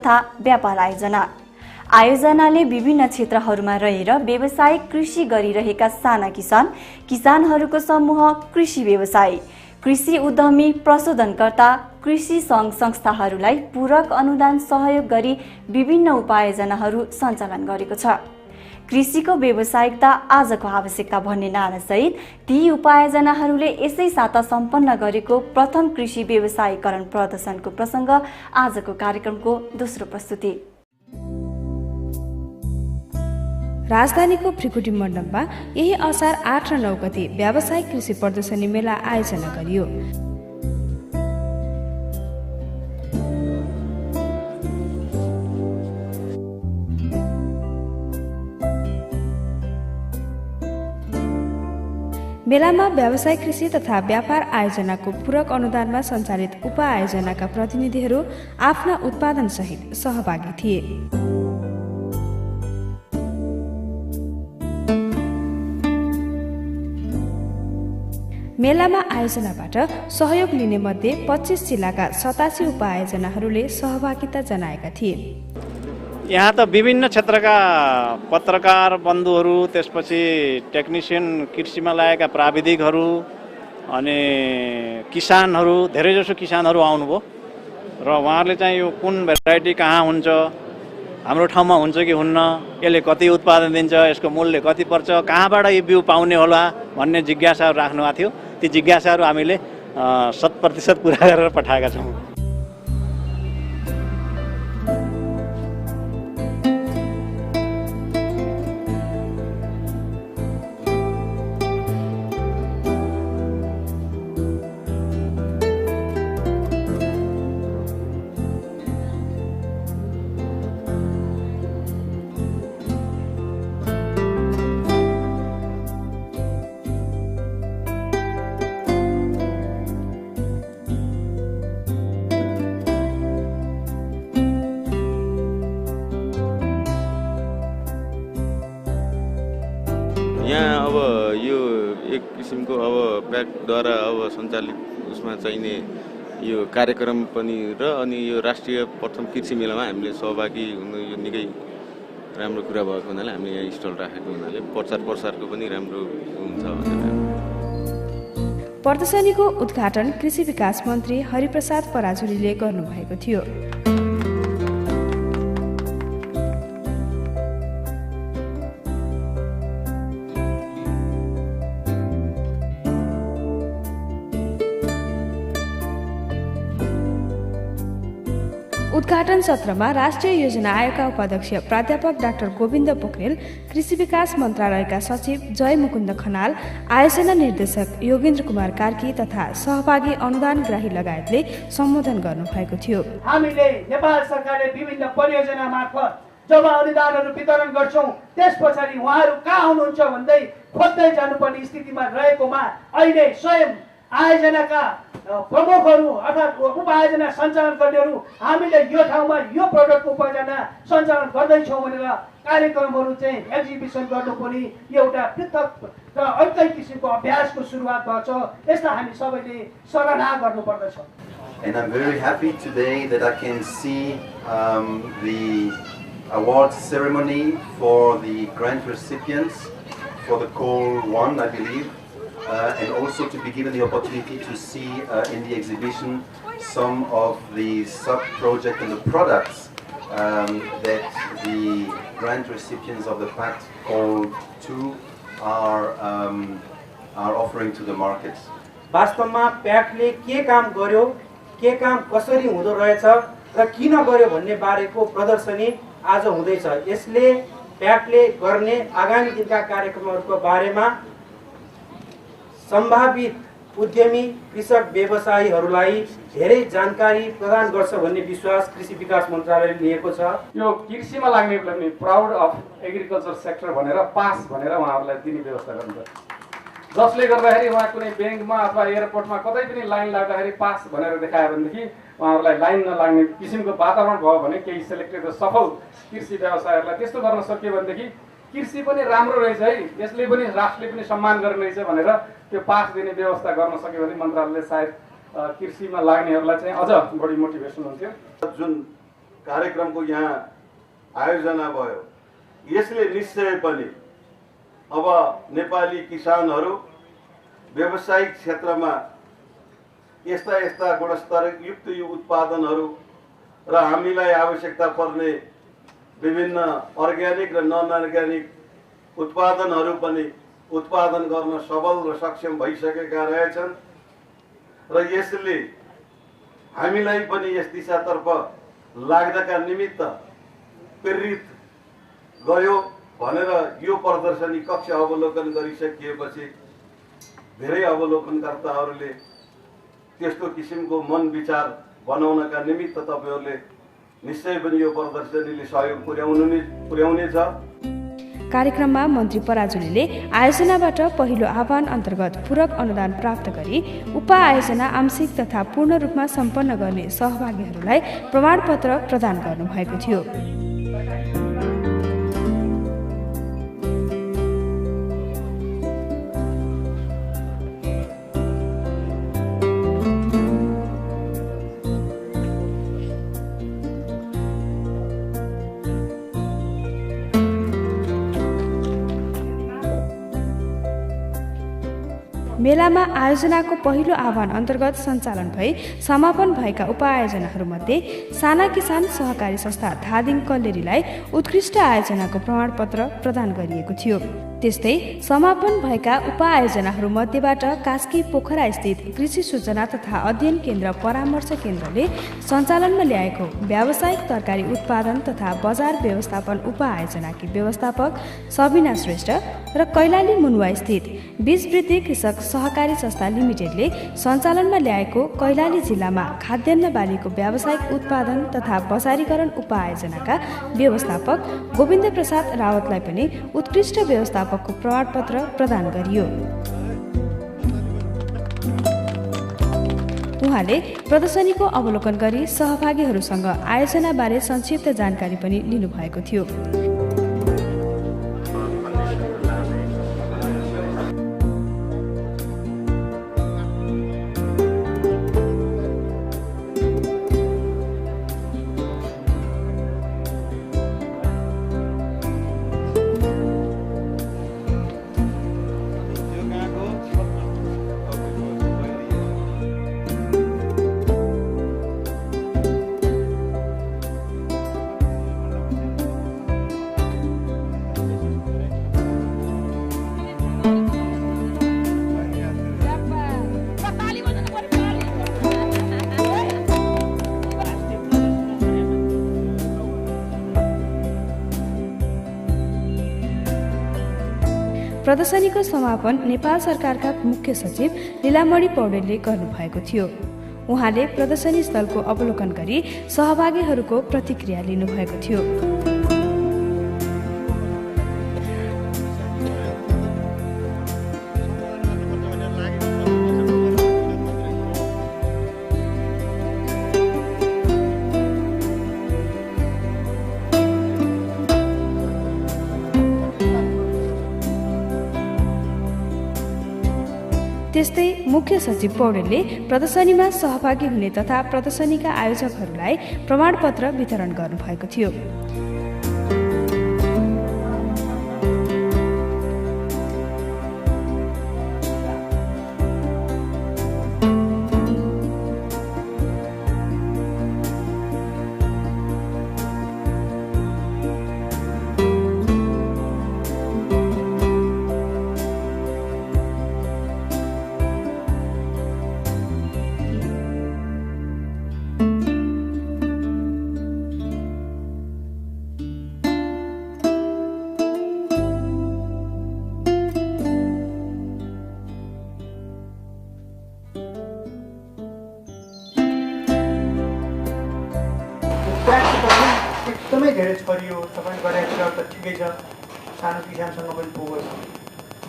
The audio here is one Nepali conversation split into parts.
तथा व्यापार आयोजनाले विभिन्न क्षेत्रहरूमा रहेर व्यावसायिक कृषि गरिरहेका साना किसानहरूको समूह कृषि व्यवसायी, कृषि उद्यमी, प्रशोधनकर्ता, कृषि सङ्घ संस्थाहरूलाई पूरक अनुदान सहयोग गरी विभिन्न उपाययोजनाहरू सञ्चालन गरेको छ। कृषिको व्यावसायिकता आजको आवश्यकता भन्ने नारासहित ती उपाययोजनाहरूले यसै साता सम्पन्न गरेको प्रथम कृषि व्यवसायीकरण प्रदर्शनको प्रसङ्ग आजको कार्यक्रमको दोस्रो प्रस्तुति। राजधानीको भ्रिकुटी मण्डपमा यही असार 8 र 9 गते व्यावसायिक कृषि प्रदर्शनी मेला आयोजना गरियो। मेलामा व्यावसायिक कृषि तथा व्यापार आयोजनाको पूरक अनुदानमा सञ्चालित उपायोजनाका प्रतिनिधिहरू आफ्ना उत्पादन सहित सहभागी थिए। मेलामा आयोजनाबाट सहयोग लिने मध्ये 25 जिल्लाका 87 उपायोजनाहरूले सहभागिता जनाएका थिए। यहाँ त विभिन्न क्षेत्रका पत्रकार बन्धुहरू, त्यसपछि टेक्निसियन, कृषिमा लागेका प्राविधिकहरू अनि किसानहरू, धेरैजसो किसानहरू आउनुभयो र उहाँहरूले चाहिँ यो कुन भेराइटी कहाँ हुन्छ, हाम्रो ठाउँमा हुन्छ कि हुन्न, यसले कति उत्पादन दिन्छ, यसको मूल्य कति पर्छ, कहाँबाट यो बिउ पाउने होला भन्ने जिज्ञासाहरू राख्नुभएको थियो। ती जिज्ञासाहरू हामीले 100% पुरा गरेर पठाएका छौँ। यहाँ अब यो एक किसिमको अब प्याकद्वारा अब सञ्चालित उसमा चाहिने यो कार्यक्रम पनि र अनि यो राष्ट्रिय प्रथम कृषि मेलामा हामीले सहभागी हुनु यो निकै राम्रो कुरा भएको हुनाले हामीले यहाँ स्टल राखेको हुनाले प्रचारको पनि राम्रो हुन्छ भनेर। प्रदर्शनीको उद्घाटन कृषि विकास मन्त्री हरिप्रसाद पराजुलीले गर्नुभएको थियो। उद्घाटन सत्रमा राष्ट्रिय योजना आयोगका उपाध्यक्ष प्राध्यापक डाक्टर गोविन्द पोखरेल, कृषि विकास मन्त्रालयका सचिव जय मुकुन्द खनाल, आयोजना निर्देशक योगेन्द्र कुमार कार्की तथा सहभागी अनुदानग्राही लगायतले सम्बोधन गर्नुभएको थियो। हामीले नेपाल सरकारले विभिन्न परियोजना मार्फत जब अनुदानहरू वितरण गर्छौं, त्यस पछाडि उहाँहरू कहाँ हुनुहुन्छ भन्दै खोज्दै जानुपर्ने स्थितिमा रहेकोमा अहिले स्वयं आयोजनाका प्रमुखहरू अर्थात् उपायोजना सञ्चालन गर्नेहरू हामीले यो ठाउँमा यो प्रोडक्टको उपायोजना सञ्चालन गर्दैछौँ भनेर कार्यक्रमहरू चाहिँ एक्जिबिसन गर्नुपर्ने एउटा पृथक र अर्कै किसिमको अभ्यासको सुरुवात भएको छ। यसलाई हामी सबैले सराहना गर्नुपर्दछ। And I'm very happy today that I can see the awards ceremony for the grant recipients for the Call 1, I believe. And also to be given the opportunity to see in the exhibition some of the sub-projects and the products that the grant recipients of the Pact Call 2 are offering to the markets. वास्तवमा प्याकले के काम गर्यो, के काम कसरी हुँदो रहेछ र किन गर्यो भन्ने बारेको प्रदर्शनी आज हुँदैछ। यसले प्याकले गर्ने आगामी दिनका कार्यक्रमहरूको बारेमा सम्भावित उद्यमी, कृषक, व्यवसायीहरूलाई धेरै जानकारी प्रदान गर्छ भन्ने विश्वास कृषि विकास मन्त्रालयले लिएको छ। यो कृषिमा लाग्ने प्राउड अफ एग्रिकल्चर सेक्टर भनेर पास भनेर उहाँहरूलाई दिने व्यवस्था गर्नुपर्छ, जसले गर्दाखेरि उहाँ कुनै ब्याङ्कमा अथवा एयरपोर्टमा कतै पनि लाइन लाग्दाखेरि पास भनेर देखायो भनेदेखि उहाँहरूलाई लाइन नलाग्ने किसिमको वातावरण भयो भने केही सेलेक्टेड सफल कृषि व्यवसायहरूलाई त्यस्तो गर्न सकियो भनेदेखि कृषि पनि राम्रो रहेछ है, यसले पनि राष्ट्रले पनि सम्मान गर्ने रहेछ भनेर त्यो पास दिने व्यवस्था गर्न सक्यो भने मन्त्रालयले सायद कृषिमा लाग्नेहरूलाई चाहिँ अझ बढी मोटिभेसन हुन्थ्यो। जुन कार्यक्रमको यहाँ आयोजना भयो। यसले निश्चय पनि अब नेपाली किसानहरू व्यावसायिक क्षेत्रमा यस्ता गुणस्तरयुक्त यो उत्पादनहरू र हामीलाई आवश्यकता पर्ने विभिन्न अर्ग्यानिक र नन अर्ग्यानिक उत्पादनहरू पनि उत्पादन गर्न सबल र सक्षम भइसकेका रहेछन् र यसले हामीलाई पनि यस दिशातर्फ लाग्नका निमित्त प्रेरित गयो भनेर यो प्रदर्शनी कक्ष अवलोकन गरिसकिएपछि धेरै अवलोकनकर्ताहरूले त्यस्तो किसिमको मन विचार बनाउनका निमित्त तपाईहरूले निश्चय पनि यो प्रदर्शनीले सहयोग पुर्याउनेछ। कार्यक्रममा मन्त्री पराजुलीले आयोजनाबाट पहिलो आह्वान अन्तर्गत पूरक अनुदान प्राप्त गरी उपआयोजना आंशिक तथा पूर्ण रूपमा सम्पन्न गर्ने सहभागीहरूलाई प्रमाणपत्र प्रदान गर्नुभएको थियो। मेलामा आयोजनाको पहिलो आह्वान अन्तर्गत सञ्चालन भई समापन भएका उपआयोजनाहरूमध्ये साना किसान सहकारी संस्था धादिङ कल्लेरीलाई उत्कृष्ट आयोजनाको प्रमाणपत्र प्रदान गरिएको थियो। त्यस्तै समापन भएका उपआयोजनाहरूमध्येबाट कास्की पोखरा स्थित कृषि सूचना तथा अध्ययन केन्द्र परामर्श केन्द्रले सञ्चालनमा ल्याएको व्यावसायिक तरकारी उत्पादन तथा बजार व्यवस्थापन उपआयोजनाकी व्यवस्थापक सबिना श्रेष्ठ र कैलाली मुनुवा स्थित बीज वृद्धि कृषक सहकारी संस्था लिमिटेडले सञ्चालनमा ल्याएको कैलाली जिल्लामा खाद्यान्न बालीको व्यावसायिक उत्पादन तथा बजारीकरण उपआयोजनाका व्यवस्थापक गोविन्द प्रसाद रावतलाई पनि उत्कृष्ट व्यवस्थापकको प्रमाणपत्र प्रदान गरियो। उहाँले प्रदर्शनीको अवलोकन गरी सहभागीहरूसँग आयोजनाबारे संक्षिप्त जानकारी पनि लिनुभएको थियो। प्रदर्शनीको समापन नेपाल सरकारका मुख्य सचिव लीलामणि पौडेलले गर्नुभएको थियो। उहाँले प्रदर्शनी स्थलको अवलोकन गरी सहभागीहरूको प्रतिक्रिया लिनुभएको थियो। त्यस्तै मुख्य सचिव पौडेलले प्रदर्शनीमा सहभागी हुने तथा प्रदर्शनीका आयोजकहरूलाई प्रमाणपत्र वितरण गर्नुभएको थियो। एकदमै धेरै छरियो तपाईँले गरेको छ त ठिकै छ, सानो किसानसँग पनि पुगोस्।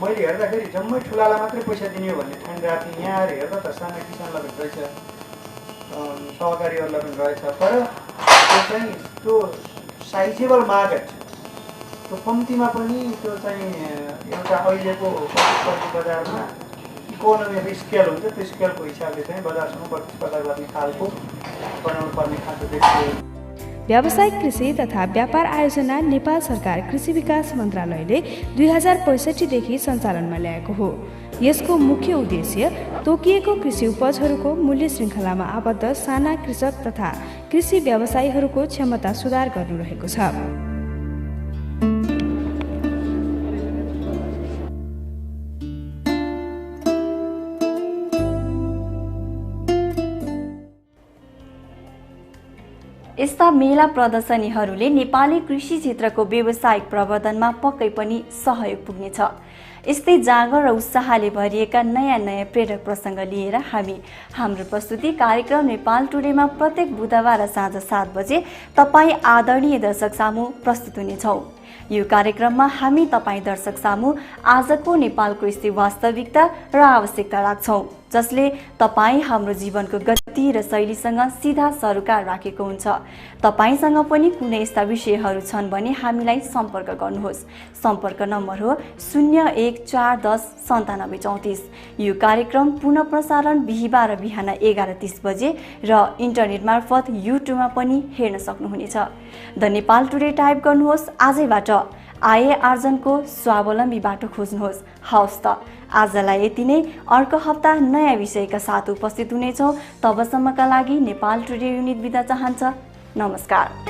मैले हेर्दाखेरि जम्मै ठुलालाई मात्रै पैसा दिने हो भन्ने ठानिरहेको थिएँ। यहाँ आएर हेर्दा त साना किसानलाई पनि रहेछ, सहकारीहरूलाई पनि रहेछ, तर त्यो चाहिँ त्यो साइजेबल मार्केट त्यो कम्तीमा पनि त्यो चाहिँ एउटा अहिलेको प्रतिस्पर्धी बजारमा इकोनोमी अफ स्केल हुन्छ, त्यो स्केलको हिसाबले चाहिँ बजारसँग प्रतिस्पर्धा गर्ने खालको बनाउनु पर्ने खालको देखियो। व्यावसायिक कृषि तथा व्यापार आयोजना नेपाल सरकार कृषि विकास मन्त्रालयले 2065 देखि सञ्चालनमा ल्याएको हो। यसको मुख्य उद्देश्य तोकिएको कृषि उपजहरूको मूल्य श्रृङ्खलामा आबद्ध साना कृषक तथा कृषि व्यवसायीहरूको क्षमता सुधार गर्नु रहेको छ। यस्ता मेला प्रदर्शनीहरूले नेपाली कृषि क्षेत्रको व्यावसायिक प्रवर्धनमा पक्कै पनि सहयोग पुग्नेछ। यस्तै जाँगर र उत्साहले भरिएका नयाँ नयाँ प्रेरक प्रसङ्ग लिएर हामी हाम्रो प्रस्तुति कार्यक्रम नेपाल टुडेमा प्रत्येक बुधबार साँझ 7 बजे तपाईँ आदरणीय दर्शक सामु प्रस्तुत हुनेछौँ। यो कार्यक्रममा हामी तपाईँ दर्शक सामु आजको नेपालको स्थिति वास्तविकता र आवश्यकता राख्छौँ, जसले तपाईँ हाम्रो जीवनको गति र शैलीसँग सिधा सरोकार राखेको हुन्छ। तपाईसँग पनि कुनै यस्ता विषयहरू छन् भने हामीलाई सम्पर्क गर्नुहोस्। सम्पर्क नम्बर हो 0141109734। यो कार्यक्रम पुनः प्रसारण बिहीबार बिहान 11:30 बजे र इन्टरनेट मार्फत युट्युबमा पनि हेर्न सक्नुहुनेछ। द नेपाल टुडे टाइप गर्नुहोस्। आजैबाट आय आर्जनको स्वावलम्बी बाटो खोज्नुहोस्। हवस् त आजलाई यति नै। अर्को हप्ता नयाँ विषयका साथ उपस्थित हुनेछौँ। तबसम्मका लागि नेपाल टुडे युनिट बिदा चाहन्छ। नमस्कार।